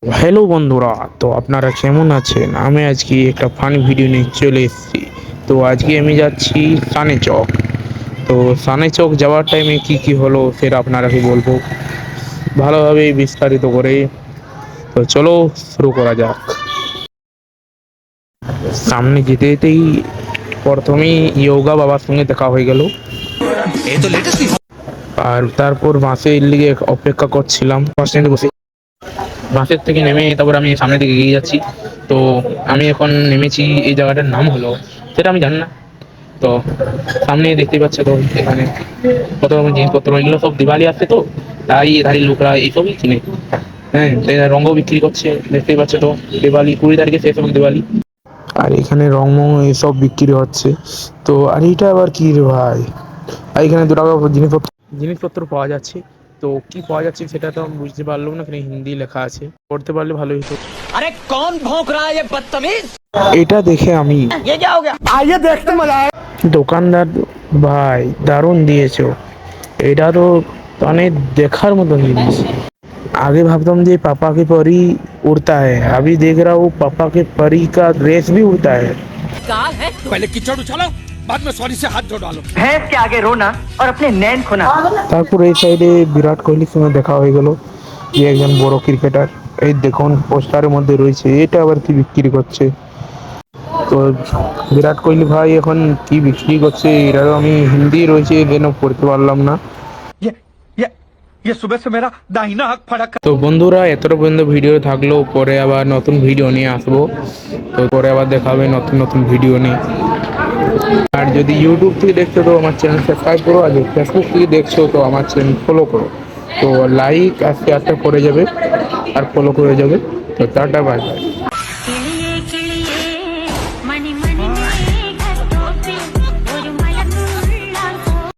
Hello বন্ধুরা, তো আপনারা কেমন আছেন? আমি আজকে একটা ফানি ভিডিও নিয়ে চলে এসেছি। তো আজকে আমি যাচ্ছি সানে চক। তো সানে চক যাওয়ার টাইমে কি কি হলো সেটা আপনারাকে বলবো ভালোভাবে বিস্তারিত করে। তো চলো শুরু করা যাক। সামনে যেতে যেতেই প্রথমেই ইয়োগা বাবার সঙ্গে দেখা হয়ে গেল। আর তারপর বাসের লিগে অপেক্ষা করছিলাম বাস স্ট্যান্ডে বসে। বাসের থেকে নেমে তারপর আমি সামনের দিকে এগিয়ে যাচ্ছি। তো আমি এখন নেমেছি, এই জায়গাটার নাম হলো সেটা আমি জানি না। তো সামনে দেখতেই পাচ্ছ, তো এখানে কত রকমের জিনিসপত্র, এগুলো সব দিওয়ালি আসছে, তো তাই এধারি লোকরা এইসবই কিনে। হ্যাঁ, রঙও বিক্রি করছে, দেখতেই পাচ্ছ তো। দিওয়ালি 20 তারিখে শেষ হবে দিওয়ালি। আর এখানে রং মং এসব বিক্রি হচ্ছে। তো আর এইটা আবার কি রে ভাই? আর এখানে 2 টাকা জিনিসপত্র জিনিসপত্র পাওয়া যাচ্ছে। তো কি পাওয়া যাচ্ছে সেটা তো আমি বুঝতে পারলাম না, এখানে হিন্দি লেখা আছে, পড়তে পারলে ভালোই হতো। अरे कौन भौंक रहा है ये बदतमीज। এটা দেখে আমি ये क्या हो गया। आइए देखते मजा आए। দোকানদার ভাই দারুণ দিয়েছো। এটা তো মানে দেখার মতন জিনিস। आगे भागता हूँ ये पापा की परी उड़ता है, अभी देख रहा हूँ पापा के परी का ड्रेस भी उड़ता है। कहा है पहले कीचड़ उछालो, बाद में सॉरी से हाथ धो डालो। भैंस के आगे रोना और अपने नैन खोना। তারপর এই সাইডে বিরাট কোহলির সঙ্গে দেখা হয়ে গেল, যে একজন বড় ক্রিকেটার। এই দেখুন পোস্টারের মধ্যে রয়েছে, এটা আবার কি বিক্রি করছে। তো বিরাট কোহলি ভাই এখন কি বিক্রি করছে এটা তো আমি হিন্দি রয়েছে যেন পড়তে পারলাম না। ये ये ये सुबह से मेरा दाहिना हक फड़क। তো বন্ধুরা, এতটা পর্যন্ত ভিডিও থাকলো, পরে আবার নতুন ভিডিও নিয়ে আসবো। তো পরে আবার দেখা হবে নতুন নতুন ভিডিও নিয়ে। আর যদি ইউটিউব থেকে দেখছো তো আমার চ্যানেল সাবস্ক্রাইব করো, আর যদি ফেসবুক থেকে দেখছো তো আমার চ্যানেল ফলো করো। তো লাইক আর শেয়ারটা করে যাবে আর ফলো করে যাবে। তো টাটা, বাই বাই। கிளியே கிளியே மணி